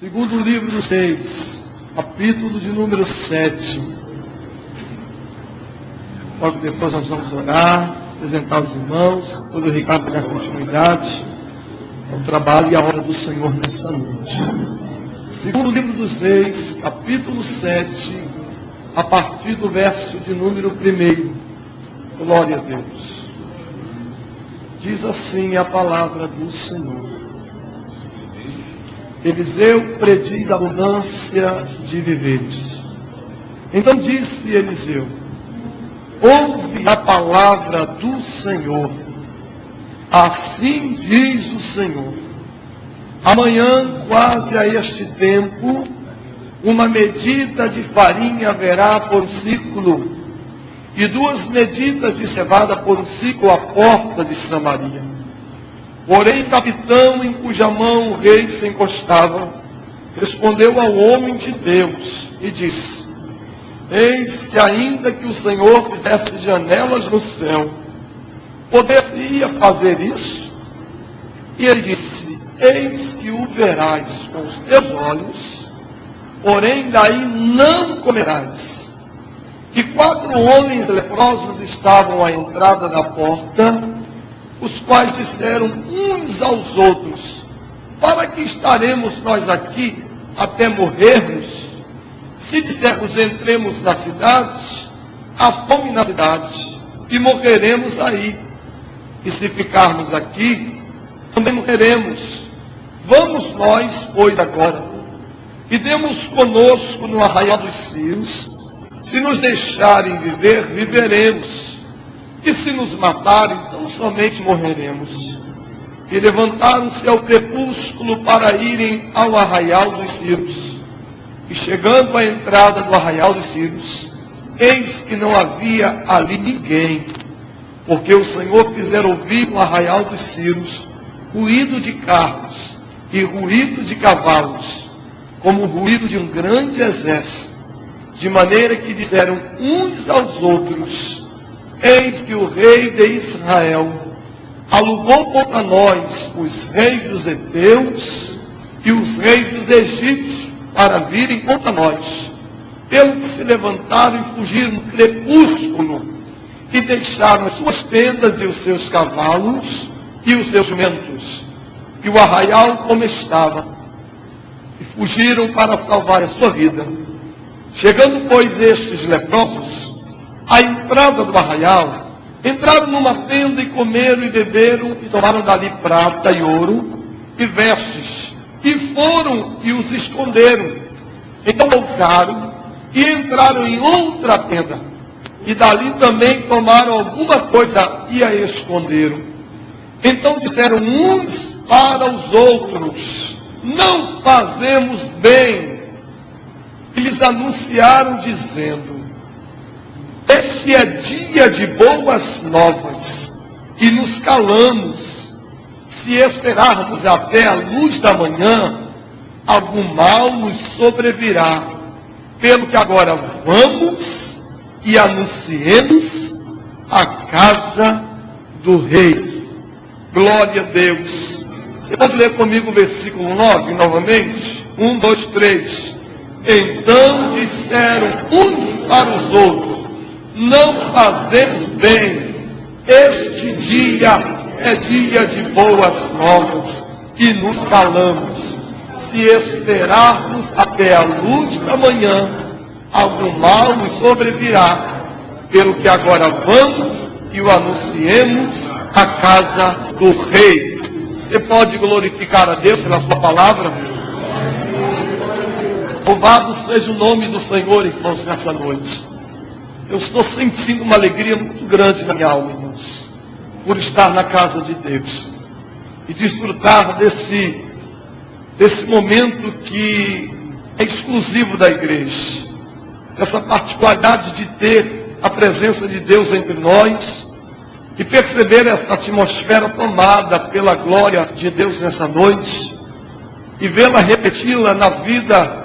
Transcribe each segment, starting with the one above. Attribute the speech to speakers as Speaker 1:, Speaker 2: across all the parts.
Speaker 1: Segundo livro dos Reis, capítulo de número 7. Logo depois nós vamos orar, apresentar os irmãos, todo o Ricardo dar continuidade ao trabalho e à obra do Senhor nessa noite. Segundo livro dos Reis, capítulo 7, a partir do verso de número 1. Glória a Deus. Diz assim a palavra do Senhor. Eliseu prediz abundância de viveres. Então disse Eliseu: ouve a palavra do Senhor. Assim diz o Senhor: amanhã, quase a este tempo, uma medida de farinha haverá por um ciclo, e 2 medidas de cevada por um ciclo à porta de Samaria. Porém, o capitão em cuja mão o rei se encostava, respondeu ao homem de Deus e disse: eis que ainda que o Senhor fizesse janelas no céu, poderia fazer isso? E ele disse: eis que o verás com os teus olhos, porém daí não comerás. E 4 homens leprosos estavam à entrada da porta, os quais disseram uns aos outros: para que estaremos nós aqui até morrermos? Se dissermos entremos na cidade, há fome na cidade, e morreremos aí. E se ficarmos aqui, também morreremos. Vamos nós, pois, agora, e demos conosco no arraial dos Círios. Se nos deixarem viver, viveremos. E se nos matarem, então somente morreremos. E levantaram-se ao crepúsculo para irem ao arraial dos Círios. E chegando à entrada do arraial dos Círios, eis que não havia ali ninguém, porque o Senhor fizera ouvir no arraial dos Círios ruído de carros e ruído de cavalos, como o ruído de um grande exército, de maneira que disseram uns aos outros: eis que o rei de Israel alugou contra nós os reis dos heteus e os reis dos egípcios para virem contra nós. Pelo que se levantaram e fugiram no crepúsculo e deixaram as suas tendas e os seus cavalos e os seus jumentos e o arraial como estava, e fugiram para salvar a sua vida. Chegando, pois, estes leprosos à entrada do arraial, entraram numa tenda e comeram e beberam, e tomaram dali prata e ouro e vestes, e foram e os esconderam. Então voltaram e entraram em outra tenda, e dali também tomaram alguma coisa e a esconderam. Então disseram uns para os outros: não fazemos bem. E lhes anunciaram dizendo: este é dia de boas novas, e nos calamos. Se esperarmos até a luz da manhã, algum mal nos sobrevirá. Pelo que agora vamos e anunciemos a casa do rei. Glória a Deus. Você pode ler comigo o versículo 9 novamente? 1, 2, 3. Então disseram uns para os outros: não fazemos bem. Este dia é dia de boas novas, e nos calamos. Se esperarmos até a luz da manhã, algum mal nos sobrevirá. Pelo que agora vamos e o anunciemos à casa do rei. Você pode glorificar a Deus pela sua palavra? Louvado seja o nome do Senhor, irmãos, nessa noite. Eu estou sentindo uma alegria muito grande na minha alma, irmãos, por estar na casa de Deus e desfrutar desse momento que é exclusivo da igreja, essa particularidade de ter a presença de Deus entre nós e perceber essa atmosfera tomada pela glória de Deus nessa noite e vê-la repeti-la na vida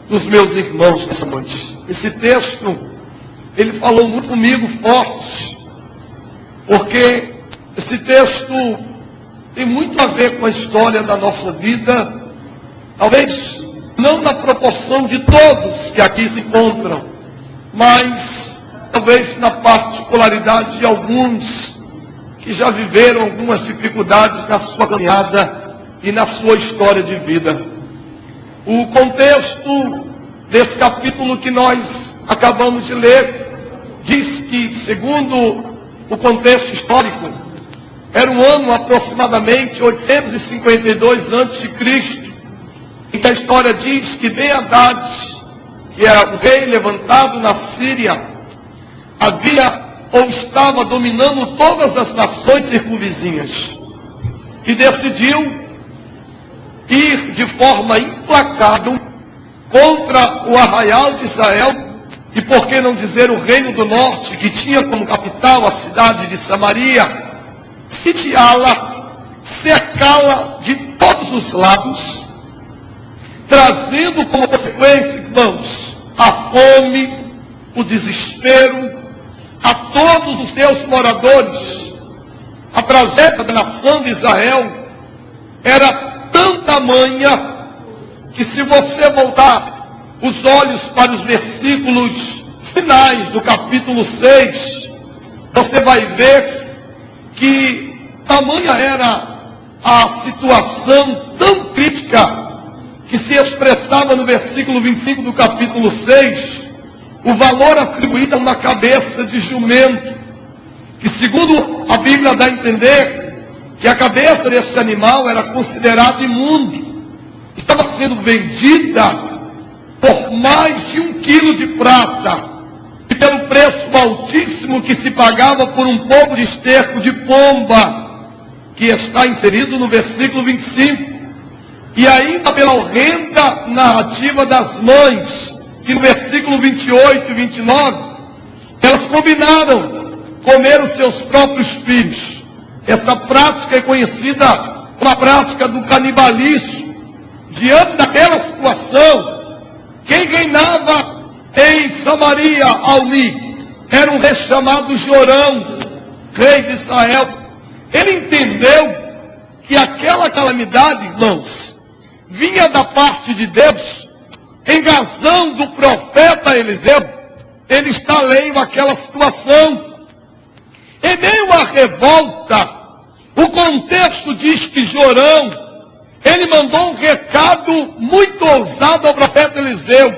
Speaker 1: dos meus irmãos nessa noite. Esse texto, ele falou muito comigo forte, porque esse texto tem muito a ver com a história da nossa vida. Talvez não na proporção de todos que aqui se encontram, mas talvez na particularidade de alguns que já viveram algumas dificuldades na sua caminhada e na sua história de vida. O contexto desse capítulo que nós acabamos de ler diz que, segundo o contexto histórico, era um ano aproximadamente 852 a.C., em que a história diz que Ben-Hadad, que era o rei levantado na Síria, havia ou estava dominando todas as nações circunvizinhas, e decidiu ir de forma implacável contra o arraial de Israel, e por que não dizer o reino do norte, que tinha como capital a cidade de Samaria, sitiá-la, cercá-la de todos os lados, trazendo como consequência, irmãos, a fome, o desespero a todos os seus moradores. A tragédia da nação de Israel era tão tamanha que, se você voltar os olhos para os versículos finais do capítulo 6, você vai ver que tamanha era a situação tão crítica que se expressava no versículo 25 do capítulo 6, o valor atribuído a uma cabeça de jumento, que, segundo a Bíblia dá a entender, que a cabeça desse animal era considerada imundo, estava sendo vendida por mais de 1 quilo de prata, e pelo preço altíssimo que se pagava por um pouco de esterco de pomba, que está inserido no versículo 25, e ainda pela horrenda narrativa das mães, que no versículo 28 e 29, elas combinaram comer os seus próprios filhos. Essa prática é conhecida como a prática do canibalismo. Diante daquela situação, quem reinava em Samaria, Almi, era um rei chamado Jorão, rei de Israel. Ele entendeu que aquela calamidade, irmãos, vinha da parte de Deus, em razão do profeta Eliseu. Ele está lendo aquela situação. Em meio à revolta, o contexto diz que Jorão, ele mandou um recado muito ousado ao profeta Eliseu,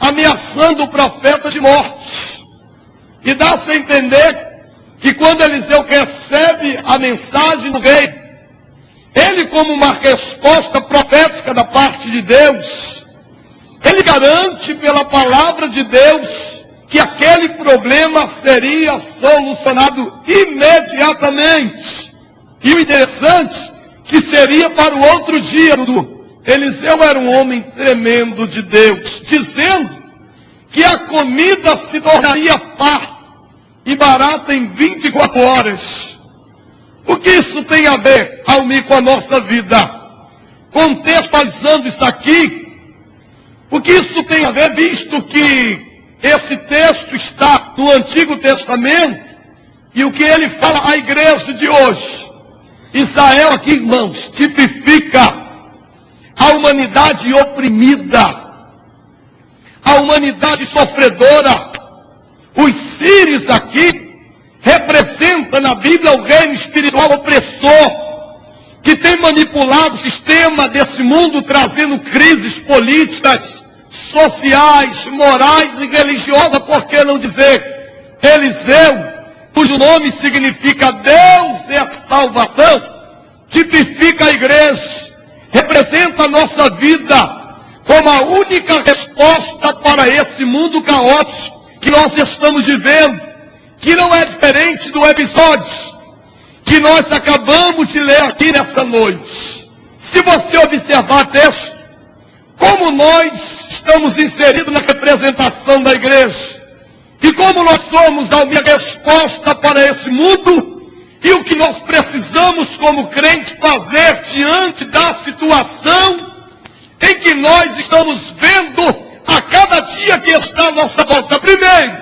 Speaker 1: ameaçando o profeta de morte. E dá-se a entender que quando Eliseu recebe a mensagem do rei, ele, como uma resposta profética da parte de Deus, ele garante pela palavra de Deus que aquele problema seria solucionado imediatamente. E o interessante, que seria para o outro dia. Eliseu era um homem tremendo de Deus, dizendo que a comida se tornaria farta e barata em 24 horas. O que isso tem a ver, Almi, com a nossa vida? Contextualizando isso aqui, o que isso tem a ver, visto que esse texto está no Antigo Testamento, e o que ele fala à igreja de hoje. Israel aqui, irmãos, tipifica a humanidade oprimida, a humanidade sofredora. Os sírios aqui representam na Bíblia o reino espiritual opressor, que tem manipulado o sistema desse mundo, trazendo crises políticas, sociais, morais e religiosas, por que não dizer Eliseu, cujo nome significa Deus é a salvação, tipifica a igreja, representa a nossa vida como a única resposta para esse mundo caótico que nós estamos vivendo, que não é diferente do episódio que nós acabamos de ler aqui nessa noite. Se você observar o texto, como nós estamos inseridos na representação da igreja, e como nós somos a minha resposta para esse mundo, e o que nós precisamos como crentes fazer diante da situação em que nós estamos vendo a cada dia que está à nossa volta. Primeiro,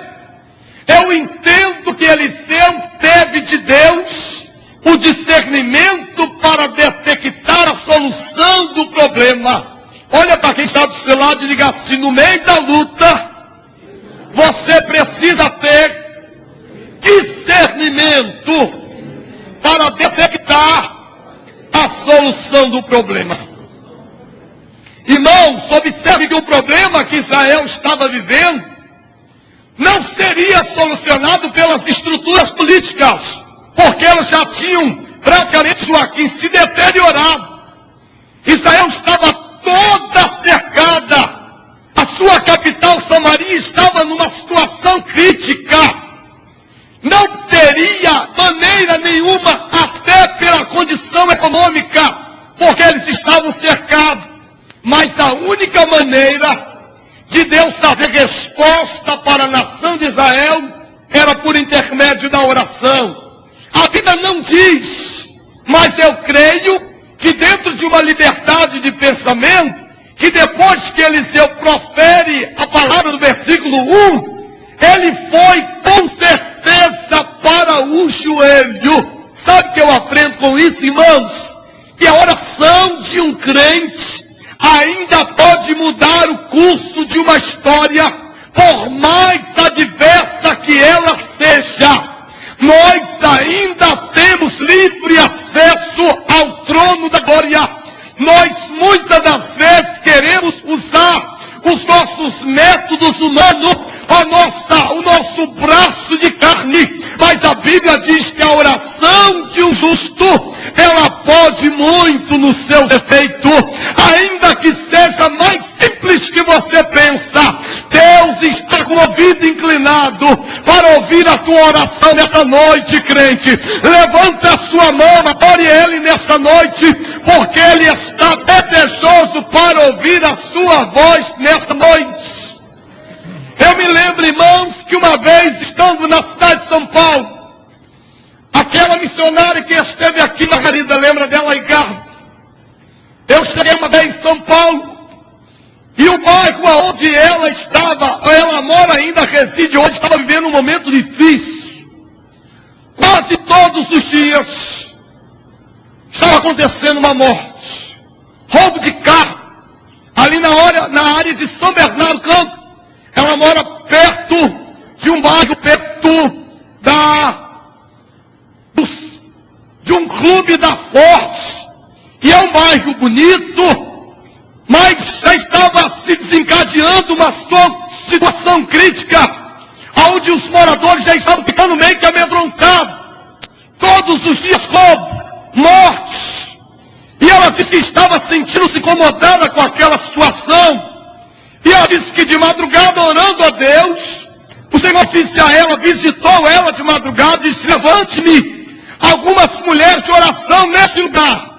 Speaker 1: eu entendo que Eliseu teve de Deus o discernimento para detectar a solução do problema. Olha para quem está do seu lado e diga assim: no meio da luta, você precisa ter discernimento para detectar a solução do problema. Irmãos, observe que o problema que Israel estava vivendo não seria solucionado pelas estruturas políticas, porque elas já tinham praticamente, Joaquim, se deteriorado. Israel estava toda cercada. A sua capital, Samaria, estava numa situação crítica. Não teria maneira nenhuma, até pela condição econômica, porque eles estavam cercados. Mas a única maneira de Deus trazer resposta para a nação de Israel era por intermédio da oração. A Bíblia não diz, mas eu creio que dentro de uma liberdade de pensamento, que depois que Eliseu profere a palavra do versículo 1, ele foi com certeza para o joelho. Sabe o que eu aprendo com isso, irmãos? Que a oração de um crente ainda pode mudar o curso de uma história, por mais adversa que ela seja. Nós ainda temos livre acesso ao trono da glória. Nós muitas das vezes queremos usar os nossos métodos humanos, o nosso braço de carne, mas a Bíblia diz que a oração de um justo, ela pode muito no seu efeito, ainda que seja mais simples que você pensa. Deus está com o ouvido inclinado para ouvir a tua oração nessa noite, crente. Levanta a sua mão, ore Ele nessa noite, porque Ele está desejoso para ouvir a sua voz nessa noite. Eu me lembro, irmãos, que uma vez, estando na cidade de São Paulo, aquela missionária que esteve aqui, Margarida, lembra dela, Ricardo? Eu cheguei uma vez em São Paulo, e o bairro onde ela estava, ela mora ainda, reside hoje, estava vivendo um momento difícil. Quase todos os dias estava acontecendo uma morte, roubo de carro, ali na área de São Bernardo Campo. Ela mora perto de um bairro, perto de um clube da Forte, e é um bairro bonito, mas já estava se desencadeando uma situação crítica, onde os moradores já estavam ficando meio que amedrontados. Todos os dias roubo, morte. E ela disse que estava sentindo-se incomodada com aquela situação. E ela disse que de madrugada, orando a Deus, o Senhor disse a ela, visitou ela de madrugada e disse: levante-me algumas mulheres de oração nesse lugar,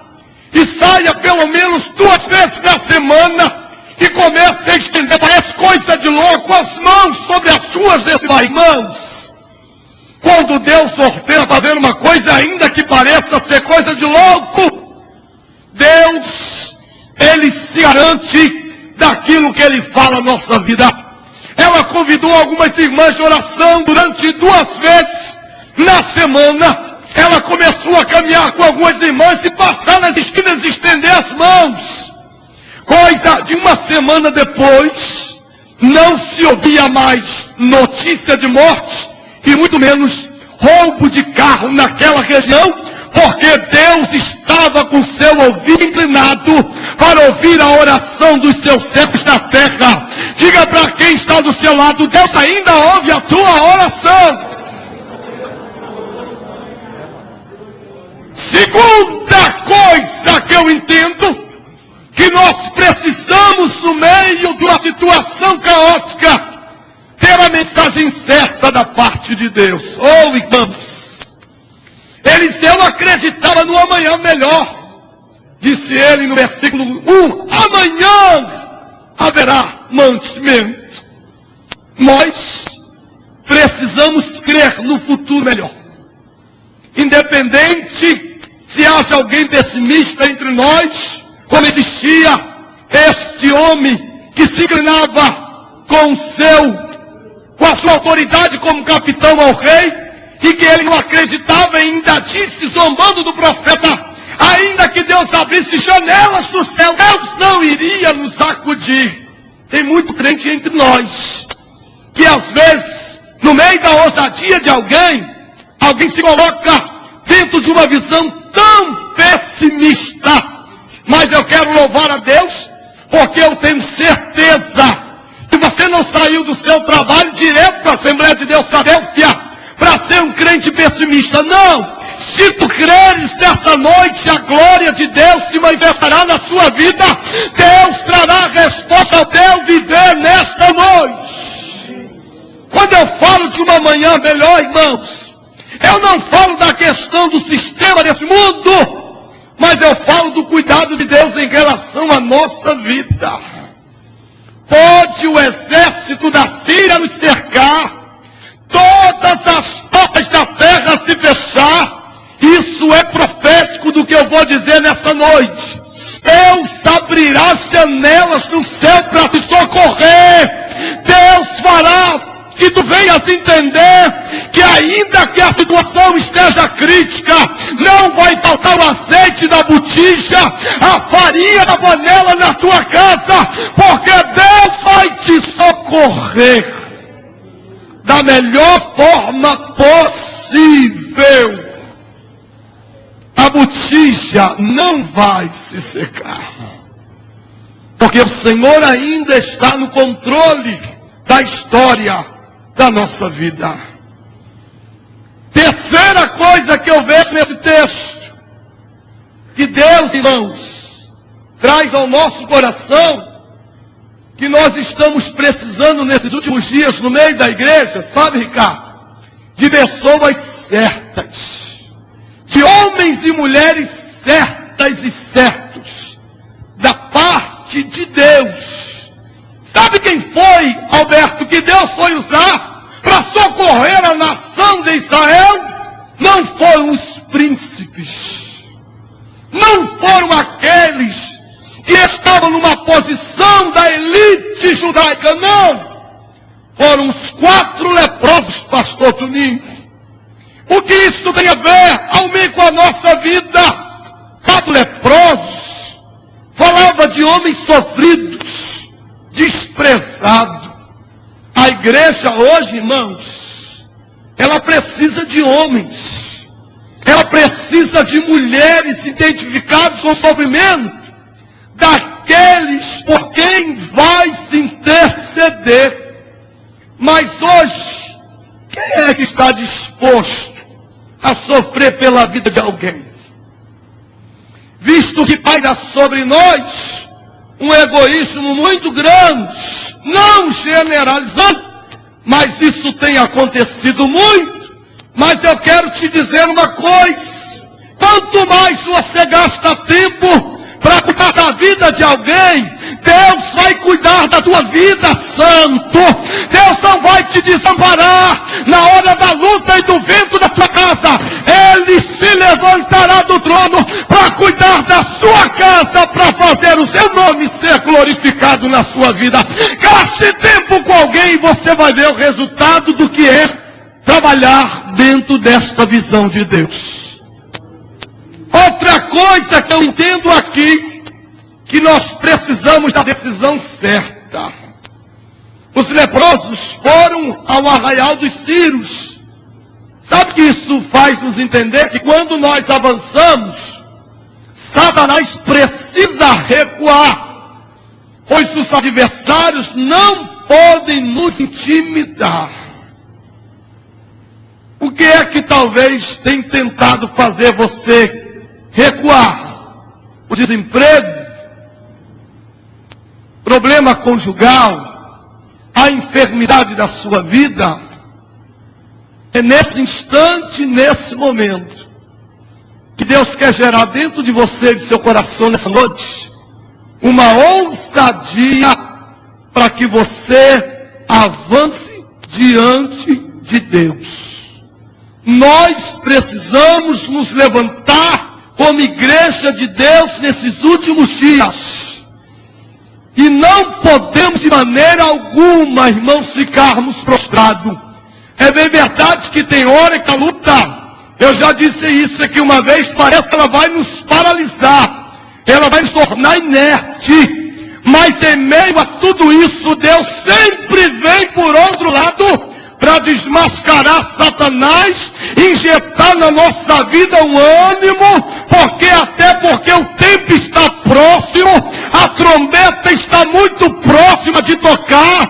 Speaker 1: e saia pelo menos 2 vezes na semana, e comece a estender, parece coisa de louco, as mãos sobre as suas irmãos. Quando Deus ordena fazer uma coisa, ainda que pareça ser coisa de louco, Deus, Ele se garante daquilo que Ele fala na nossa vida. Ela convidou algumas irmãs de oração durante 2 vezes na semana. Ela começou a caminhar com algumas irmãs e passar nas esquinas e estender as mãos. Coisa de uma semana depois, não se ouvia mais notícia de morte e muito menos roubo de carro naquela região, porque Deus estava com seu ouvido inclinado para ouvir a oração dos seus servos na terra. Diga para quem está do seu lado: Deus ainda ouve a tua oração. Segunda coisa que eu entendo, que nós precisamos, no meio de uma situação caótica, ter a mensagem certa da parte de Deus. Oh, irmãos, Eliseu acreditava no amanhã melhor. Disse ele no versículo 1, amanhã haverá mantimento. Nós precisamos crer no futuro melhor. Independente se haja alguém pessimista entre nós, como existia este homem que se inclinava com a sua autoridade como capitão ao rei, e que ele não acreditava, e ainda disse, zombando do profeta: Ainda que Deus abrisse janelas do céu, Deus não iria nos acudir. Tem muito crente entre nós, que às vezes, no meio da ousadia de alguém se coloca dentro de uma visão tão pessimista. Mas eu quero louvar a Deus, porque eu tenho certeza que você não saiu do seu trabalho direto para a Assembleia de Deus Filadélfia para ser um crente pessimista. Não! Se tu creres nessa noite, a glória de Deus se manifestará na sua vida. Deus trará a resposta ao teu viver nesta noite. Quando eu falo de uma manhã melhor, irmãos, eu não falo da questão do sistema desse mundo, mas eu falo do cuidado de Deus em relação à nossa vida. Pode o exército da Síria nos cercar, todas as portas da terra se fechar. Isso é profético do que eu vou dizer nessa noite. Deus abrirá janelas no céu para te socorrer. Deus fará que tu venhas entender que ainda que a situação esteja crítica, não vai faltar o azeite da botija, a farinha da panela na tua casa, porque Deus vai te socorrer da melhor forma possível. A botija não vai se secar, porque o Senhor ainda está no controle da história da nossa vida. Terceira coisa que eu vejo nesse texto, que Deus, irmãos, traz ao nosso coração, que nós estamos precisando nesses últimos dias no meio da igreja, sabe, Ricardo? De pessoas certas. De homens e mulheres certas e certos, da parte de Deus. Sabe quem foi, Alberto, que Deus foi usar para socorrer a nação de Israel? Não foram os príncipes, não foram aqueles que estavam numa posição da elite judaica, não. Foram os 4 leprosos, pastor Toninho. O que isso tem a ver, Almir, com a nossa vida? 4 leprosos, falava de homens sofridos, desprezados. A igreja hoje, irmãos, ela precisa de homens, ela precisa de mulheres identificadas com o sofrimento daqueles por quem vai se interceder. Mas hoje, quem é que está disposto a sofrer pela vida de alguém? Visto que paira sobre nós um egoísmo muito grande, não generalizando, mas isso tem acontecido muito. Mas eu quero te dizer uma coisa: quanto mais você gasta tempo para cuidar da vida de alguém, Deus vai cuidar da tua vida, santo. Deus não vai te desamparar na hora da luta e do vento da tua casa. Ele se levantará do trono para cuidar da sua casa, para fazer o seu nome ser glorificado na sua vida. Gaste tempo com alguém e você vai ver o resultado do que é trabalhar dentro desta visão de Deus. Outra coisa que eu entendo aqui, que nós precisamos da decisão certa. Os leprosos foram ao arraial dos Círios. Sabe que isso faz nos entender que quando nós avançamos, Satanás precisa recuar, pois os adversários não podem nos intimidar. O que é que talvez tem tentado fazer você recuar? O desemprego, problema conjugal, a enfermidade da sua vida. É nesse instante, nesse momento, que Deus quer gerar dentro de você, de seu coração nessa noite, uma ousadia para que você avance diante de Deus. Nós precisamos nos levantar como igreja de Deus nesses últimos dias. E não podemos de maneira alguma, irmãos, ficarmos prostrados. É bem verdade que tem hora que a luta Eu já disse isso aqui uma vez, parece que ela vai nos paralisar. Ela vai nos tornar inerte. Mas em meio a tudo isso, Deus sempre vem por outro lado para desmascarar Satanás, injetar na nossa vida um ânimo, até porque o tempo está próximo, a trombeta está muito próxima de tocar,